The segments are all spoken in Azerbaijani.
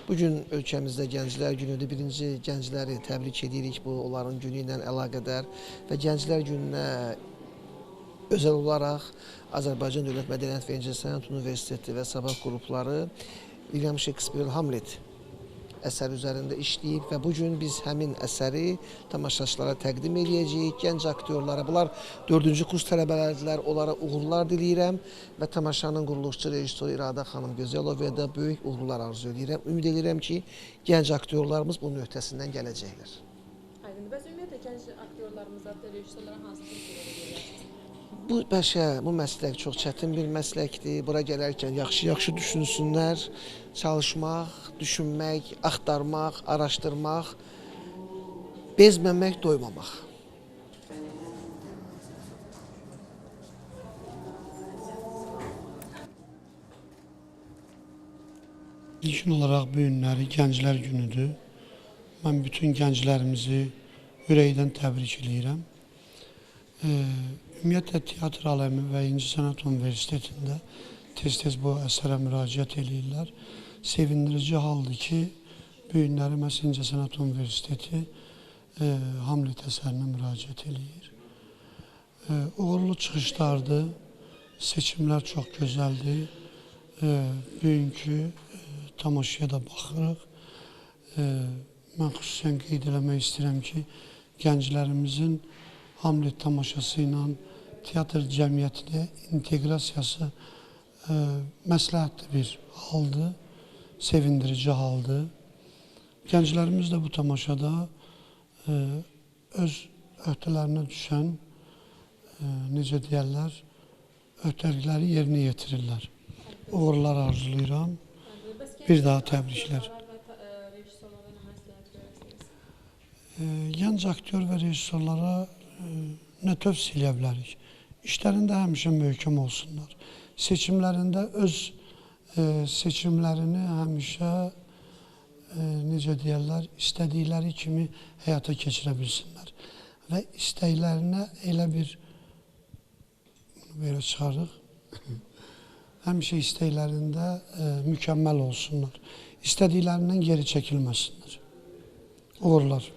Bugün ölkəmizdə Gənclər Günüdür. Birinci gəncləri təbrik edirik bu onların günü ilə əlaqədar və Gənclər Gününə özəl olaraq Azərbaycan Dövlət Mədəniyyət və İncəsənət Universiteti və Sabah qrupları William Shakespeare Hamlet əsəri üzərində işləyib və bugün biz həmin əsəri tamaşaçılara təqdim edəcəyik. Gənc aktyorlara, bunlar 4-cü kurs tələbələrdirlər, onlara uğurlar diləyirəm və tamaşanın quruluşçu rejissoru İradə xanım Gözəlovaya da böyük uğurlar arzu edirəm. Ümid edirəm ki, gənc aktyorlarımız bunun öhdəsindən gələcəklər. Aydın, bəs ümumiyyətlə gənc aktyorlarımıza, rejissorlara hansı tövsiyə verirlər? Bu məslək çox çətin bir məsləkdir. Bura gələrkən yaxşı düşünsünlər, çalışmaq, düşünmək, axtarmaq, araşdırmaq, bezməmək, doymamaq. İlkin olaraq bu günləri Gənclər Günüdür. Mən bütün gənclərimizi ürəkdən təbrik edirəm. Ümumiyyətlə, teatr aləmi və İncəsənət Universitetində tez-tez bu əsərə müraciət edirlər. Sevindirici haldır ki, bu günləri məhz İncəsənət Universiteti Hamlet əsərinə müraciət edir. Uğurlu çıxışlardır, seçimlər çox gözəldir. Bugünkü tamaşaya da baxırıq. Mən xüsusən qeyd eləmək istəyirəm ki, gənclərimizin Hamlet tamaşası ilə teatr cəmiyyətinə inteqrasiyası məsləhətli bir haldır, sevindirici haldır. Gənclərimiz də bu tamaşada öz öhdələrinə düşən, necə deyərlər, öhdəlikləri yerinə yetirirlər. Uğurlar arzulayıram. Bir daha təbriklər. Gənc aktyor və rejissorlara nə tövsiyə edə bilərik? İşlərində həmişə möhkəm olsunlar. Seçimlərində öz seçimlərini həmişə, necə deyərlər, istədikləri kimi həyata keçirə bilsinlər. Və istəklərinə elə bir, bunu belə çıxarıq, həmişə istəklərində mükəmməl olsunlar. İstədiklərindən geri çəkilməsinlər. Uğurlar.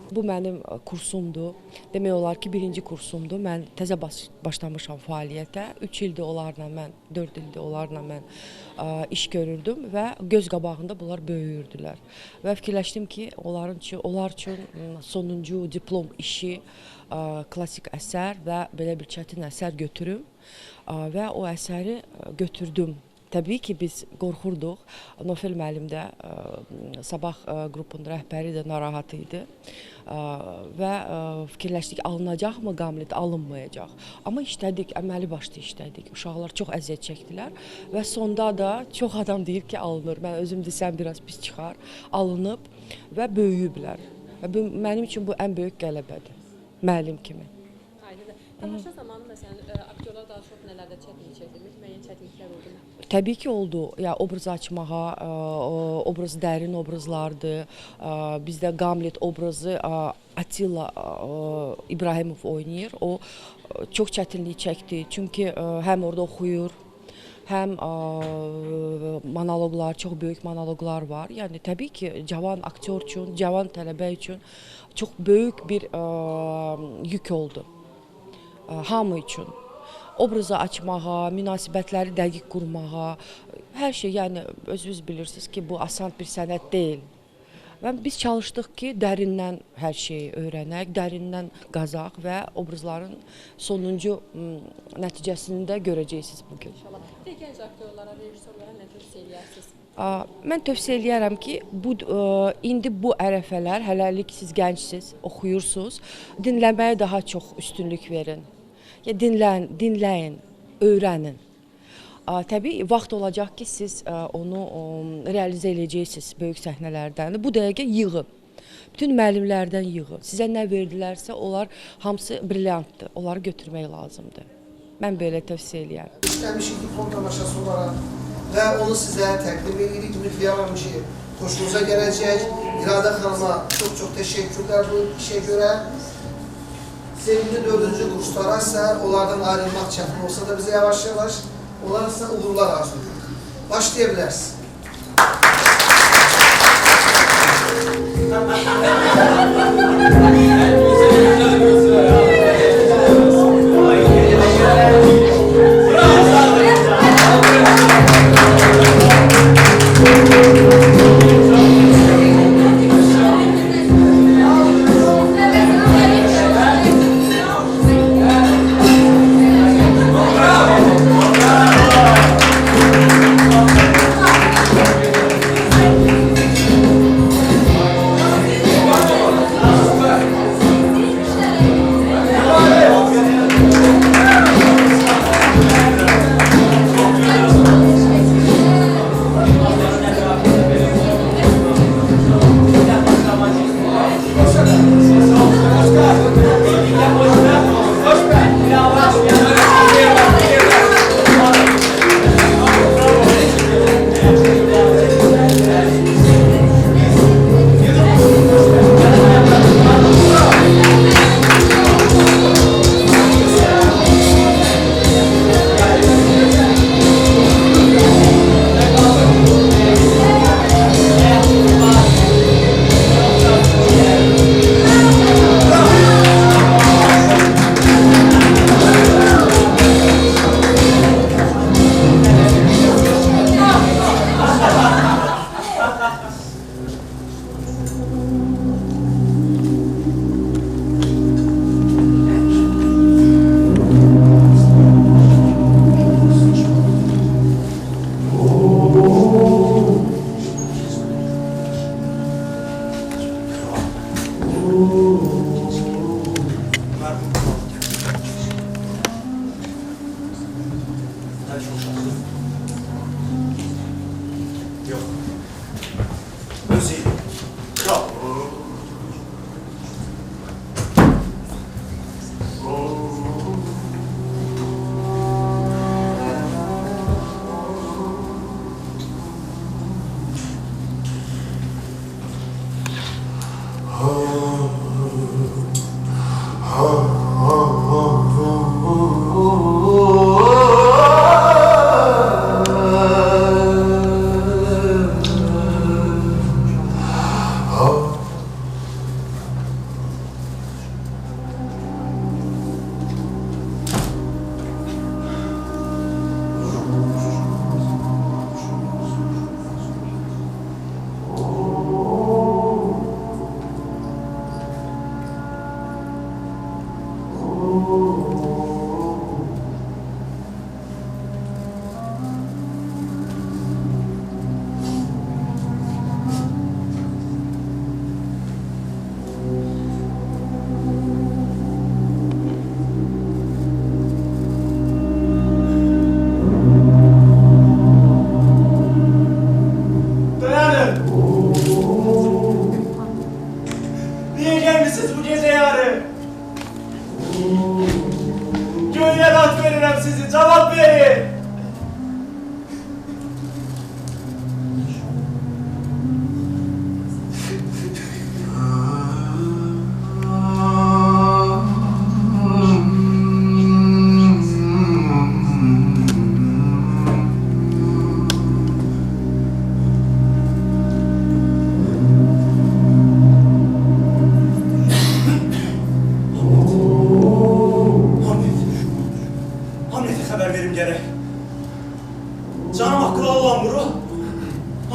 Bu mənim kursumdur. Demək olar ki, birinci kursumdur. Mən təzə başlamışam fəaliyyətə. 3 ildir onlarla mən, 4 ildir onlarla mən iş görürdüm və göz qabağında bunlar böyüyürdülər. Və fikirləşdim ki, onlar üçün sonuncu diplom işi, klassik əsər və belə bir çətin əsər götürüm və o əsəri götürdüm. Təbii ki, biz qorxurduq. Nofel müəllim də Sabah qrupunun rəhbəri də narahat idi və fikirləşdik, alınacaqmı Hamlet, alınmayacaq. Amma işlədik, əməli başlı işlədik. Uşaqlar çox əziyyət çəkdilər və sonda da çox adam deyir ki, alınır. Mən özüm desəm biraz pis çıxar, alınıb və böyüyüblər. Və mənim üçün bu ən böyük qələbədir, müəllim kimi. Tamaşa zamanı məsələn, aktyorlar daha çox nələrdə çətinlik çəkdirmiş, müəyyən çətinliklər oldu mu? Təbii ki, oldu. Obraz açmağa, obraz dərin obrazlardır. Bizdə Hamlet obrazı Atilla İbrahimov oynayır. O çox çətinlik çəkdi. Çünki həm orada oxuyur, həm monoloqlar, çox böyük monoloqlar var. Yəni, təbii ki, cavan aktyor üçün, cavan tələbə üçün çox böyük bir yük oldu. Hamı üçün. Obrazı açmağa, münasibətləri dəqiq qurmağa, hər şey, yəni özünüz bilirsiniz ki, bu asan bir sənət deyil. Və biz çalışdıq ki, dərindən hər şeyi öyrənək, dərindən qazaq və obrazların sonuncu nəticəsini də görəcəksiniz bugün. İnşallah. Gənc aktyorlara, rejissorlara nə tövsiyə edərsiniz? Mən tövsiyə eləyərəm ki, indi bu ərəfələr, hələlik siz gəncsiniz, oxuyursunuz, dinləməyə daha çox üstünlük verin. Dinləyin, öyrənin. Təbii, vaxt olacaq ki, siz onu realizə edəcəksiniz böyük səhnələrdən. Bu dəqiqə yığın. Bütün müəllimlərdən yığın. Sizə nə verdilərsə, onlar hamısı brilyantdır. Onları götürmək lazımdır. Mən belə tövsiyə eləyərəm. İstəmişik diplom tamaşası olaraq və onu sizə təqdim edirik. Ümidliyəm ki, xoşunuza gələcək. İradə xanıma çox təşəkkürlər bu işə görə. sevgili 4. kurslara ise onlardan ayrılmak çətin olsa da bize yavaş yavaş onlara ise uğurlar arzu ediyoruz. Başlayabiliriz.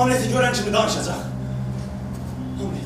Hamlet'i gören kimi danışacak. Hamlet.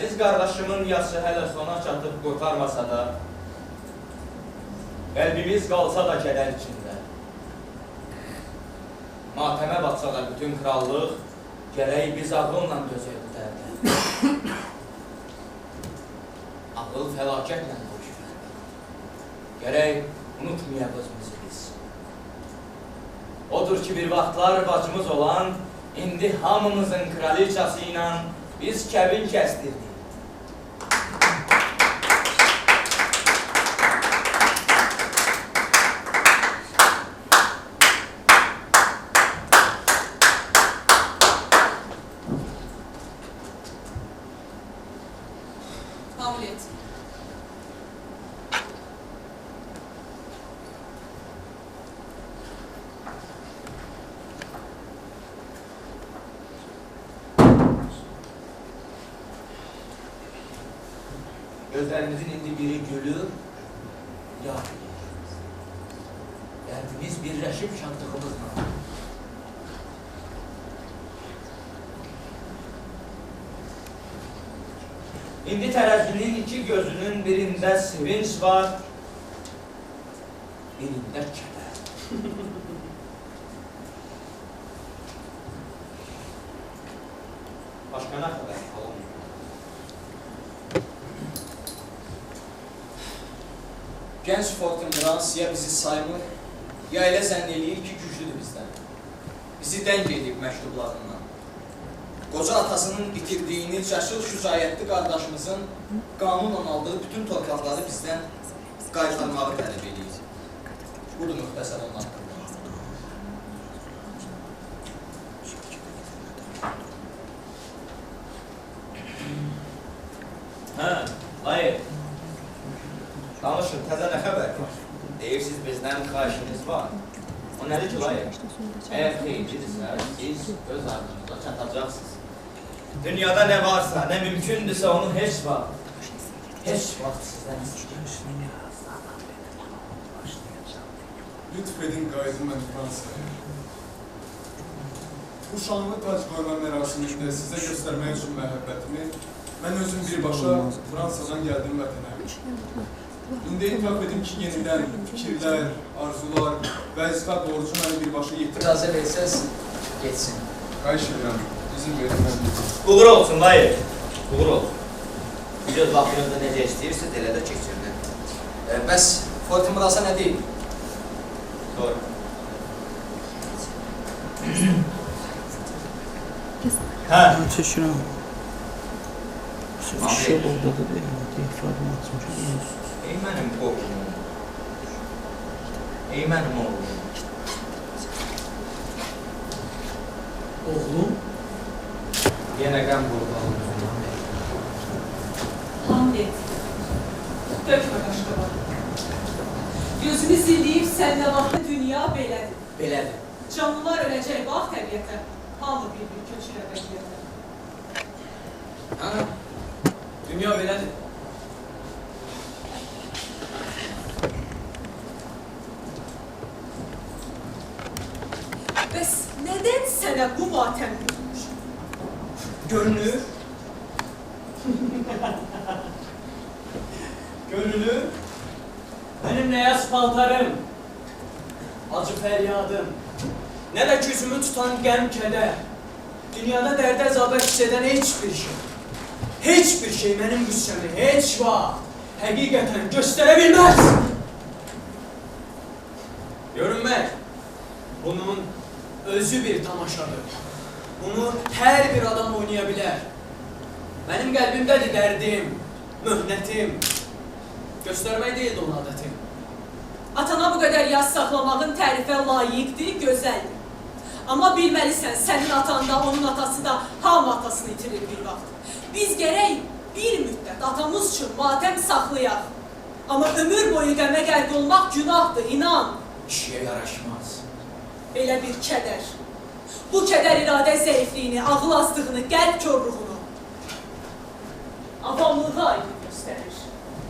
Əziz qardaşımın yaşı hələ sona çatıb qurtarmasa da, qəlbimiz qalsa da kədər içində. Matəmə batsa da bütün krallıq, gərək biz ağılla dözək bu dərdə. Ağıl fəlakətlə boşver. Gərək unutmayaq özümüzü biz. Odur ki, bir vaxtlar bacımız olan, indi hamımızın kraliçası ilə biz kəbin kəstirdik. Hamlet. Gözlərimizin indi biri gülür, ya dərdimiz birləşib şadlığımızla. İndi tərəzinin iki gözünün birində sevinç var, birində kədər. Başqa nə qədər halım? Gənc Fortinbras ya bizi saymır, ya elə zənn eləyir ki, güclüdür bizdən. Bizi dəng edib məktublarından. Qoca atasının itirdiyini cəsur şücaətli qardaşımızın qanunla aldığı bütün torpaqları bizdən qaytarmağı tələb edir. Budur müxtəsər onun haqqında. Hə, hayır. Danışın, təzə nə xəbər var? Deyirsiniz, bizdən xahişiniz var. O nədir ki, layıq? Əgər xeyirlidirsə, siz öz ardınıza çatacaqsınız. Dünyada nə varsa, nə mümkündürsə onu heç vaxt sizdən istəyir. Lütf edin qayıdım mən Fransaya. Bu şanlı tac qoyma mərasimində sizə göstərmək üçün məhəbbətimi mən özüm birbaşa Fransadan gəldim vətənə. İndi etiraf edim ki, yenidən fikirlər, arzular, vəzifə borcu məni birbaşa yetirir. İcazə versəz, geçsin. Qayış edirəm, izin verin mən gedim. Uğur olsun, layıq. Uğur olsun. Bir öz vaxtınızda necə istəyirsiniz, elə də keçirin. Bəs Fortinbrasa nə deyil? Doğru. Hə. Çəkirəm. Şey oldu da ifadə etmişəm. Ey mənim oğlum. Ey mənim oğlum. Oğlum? Yenə qəm qurbanı. Hamlet. Dökmə qaşqaba. Gözünü zilləyib səndə vaxtı dünya belədir. Belədir. Canlılar öləcək vaxt təbiətə. Hamı bir-bir köçür əbədiyyətə. Hə? Dünya belədir. Bəs nədən sənə bu matəm görmüş? Görünür. Görünür. Mənim nə yas paltarım, acı fəryadım, nə də gücümü tutan qəm kədər. Dünyada dərdə əzabət hiss edən heç bir şey mənim qüssəmi heç vaxt həqiqətən göstərə bilməz. Görünmək, bunun özü bir tamaşadır. Bunu hər bir adam oynaya bilər. Mənim qəlbimdədir dərdim, möhnətim. Göstərmək deyildi onun adətim. Atana bu qədər yas saxlamağın tərifə layiqdir, gözəldir. Amma bilməlisən, sənin atan da, onun atası da hamı atasını itirir bir vaxt. Biz gərək bir müddət atamız üçün matəm saxlayaq. Amma ömür boyu qəmə qərq olmaq günahdır, inan. Kişiyə yaraşmaz. Belə bir kədər. Bu kədər iradə zəifliyini, ağıl azlığını, qəlb körlüğünü avamlığa aydın göstərir.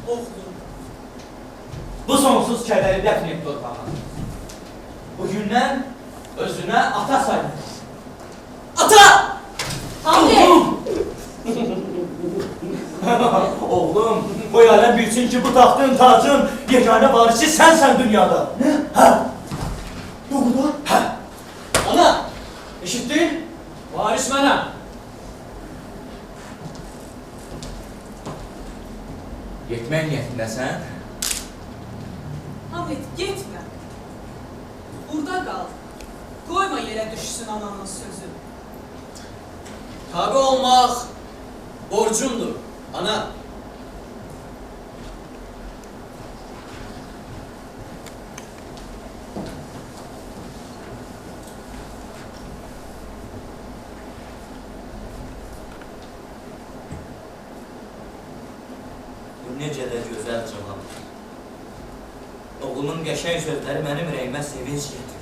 Oğlum. Bu sonsuz kədəri dəfn et torpağa. Bugündən özünə ata sayılır. Ata! Hamlet! Oğlum, qoy aləm bilsin ki, bu taxtın, tacın yeganə varisi sənsən dünyada. Hə? Doğrudan? Hə? Ana, eşitdin? Varis mənəm. Getmək niyyətindəsən? Hamlet, getmə. Burada qal. Qoyma yerə düşsün ananın sözü. Tabi olmaq borcumdur, ana. Bu necə də gözəl cavab. Oğlumun qəşəng sözləri mənim ürəyimə sevinç getirdi.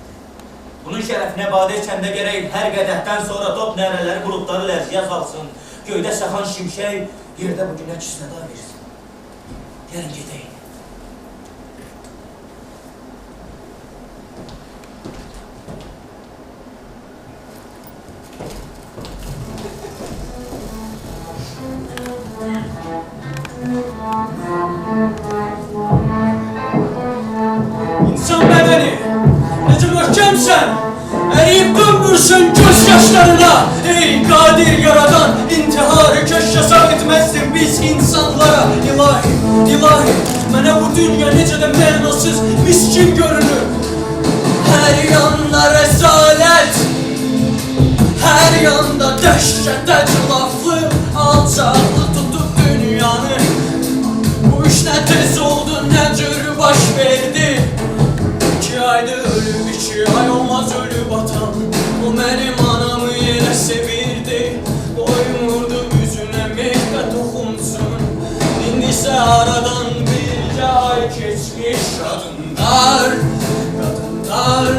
Bunun şərəfinə badə içəndə gərək hər qədəhdən sonra top nərələri buludları lərziyə salsın. Göydə səxan şimşək, yerdə bugün əksinə dar versin. Gəlin gedəyim. İnsan bədəni, necə möhkəmsən, əriyib döndürsün göz yaşlarına. Ey qadir yaradan, intiharı köş yasak etməzsin biz insanlara. İlahi, ilahi, mənə bu dünya necə də mənasız, miskin görünür. Hər yanda rəzalət, hər yanda dəhşətə cilaflı, alçaqlı tutub dünyanı. Bu iş nə tez oldu, nə cür baş verdi. 2 ayda ölüb, 2 ay olmaz ölüb atam. O mənim anamı yerə sevirdi, doymurdu üzünə mehqə toxunsun. İndisə aradan bircə ay keçmiş. Qadınlar, qadınlar,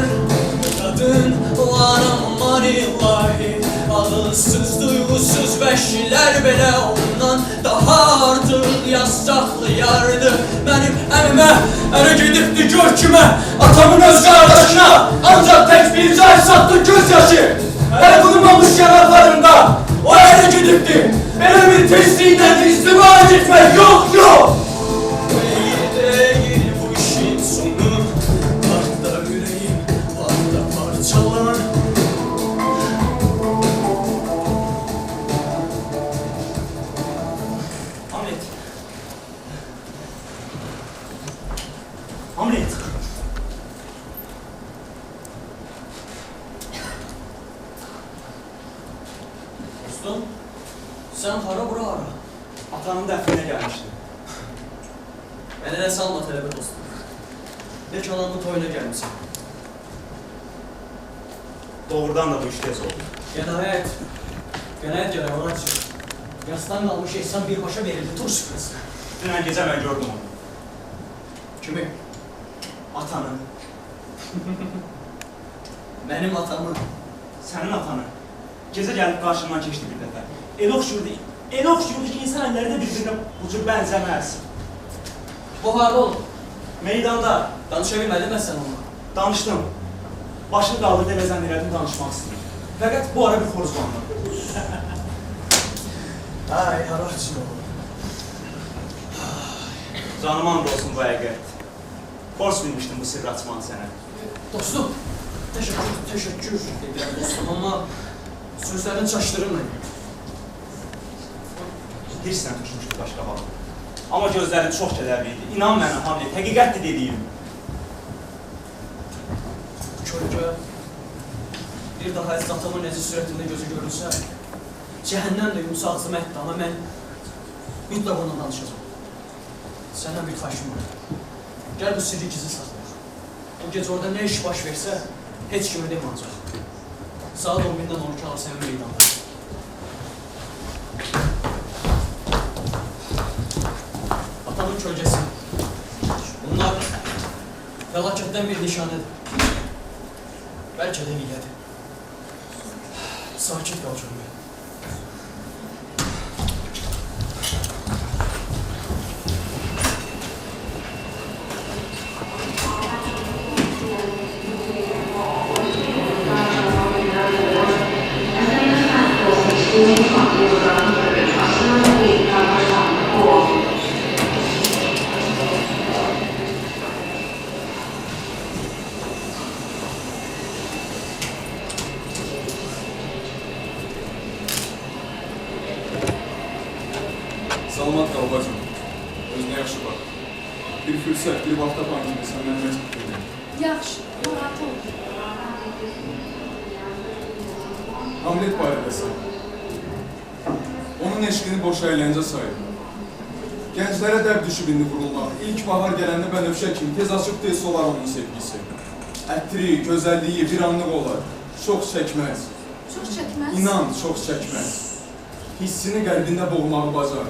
qadınlar aman ilahi. Ağılsız, duygusuz vəhşilər belə ondan daha artıq yasaqlayardı. Mənim əmimə ərə gedibdi gör kimə, atamın öz qardaşına ancaq tək bir cay satdı göz yaşı. Hələ bulunmamış yanaqlarında o ərə gedibdi. Belə bir tezliklə izdivac etmək yox, yox. Deyil bu işin sonu, var da ürəyim, var da parçalar. Hamlet. Dostum, sen hara bura hara? Atanın dəfninə gəlmişdi. Mənə nə salma tələbə dostum. Ne kalanın toyuna gəlmişsin. Doğrudan da bu iş tez oldu. Qənaət. Qənaət gərək ona çıxır. Yasdan qalmış ehsan birbaşa verildi tur süfrəsinə. Dünən gecə mən gördüm onu. Kimi? Atanı. Mənim atamı. Sənin atanı. Gecə gəlib qarşımdan keçdi bir dəfə. Elə oxşuyurdu ki, insan əlləri də bir-birinə bu cür bənzəməz. Bu harda olub? Meydanda Danışa bilmədin mən sən onunla. danışdım. Başını qaldırdı, elə zənn elədim, danışmaq istəyir. Fəqət bu ara bir xoruzlandı. Ay, haraçın oğlum. Canım and olsun bu həqiqət. Xors bilmişdim bu sirri açmanı sənə. Dostum, teşekkür edirəm dostum, amma sözlərin çaşdırır məni. Hirslə tutmuşdu qaşqabağı. Amma gözləri çox kədərli idi. İnan mənə Hamlet, həqiqətdir dediyim. Körkə, bir daha əziz atamın necə sürətində gözü görürsə, cəhənnəm də yumsa ağzım ətdi, amma mən mütləq onunla danışacağım. Səndən bir xaşım var. Gəl bu sirri gizli saxlayaq. O gecə orada nə iş baş versə, heç kimi demayacaq. Saat 11-dən 12 alır sənin meydanda. Atamın kölgəsi. Bunlar fəlakətdən bir nişanədir. Bəlkə də hilədir. Sakit qal Cömrə. Thank you. qal bacım. Özünə yaxşı bax. Bir fürsət, bir vaxt tapan kimi səndən məktub edin. Yaxşı, narahat olma. Hamlet barədəsən. Onun eşqini boş əyləncə sayın. Gənclərə dəb düşüb indi vurulmaq. İlk bahar gələndə bənövşə kimi tez açıb tez solar onun sevgisi. Ətri, gözəlliyi bir anlıq olar. Çox çəkməz. Çox çəkməz. İnan, çox çəkməz. Hissini qəlbində boğmağı bacar.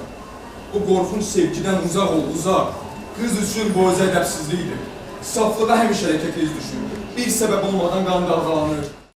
Bu qorxunç sevgidən uzaq ol, uzaq. Qız üçün bu öz ədəbsizlikdir. Saflığa həmişə tez düşür. Bir səbəb olmadan qan dalğalanır.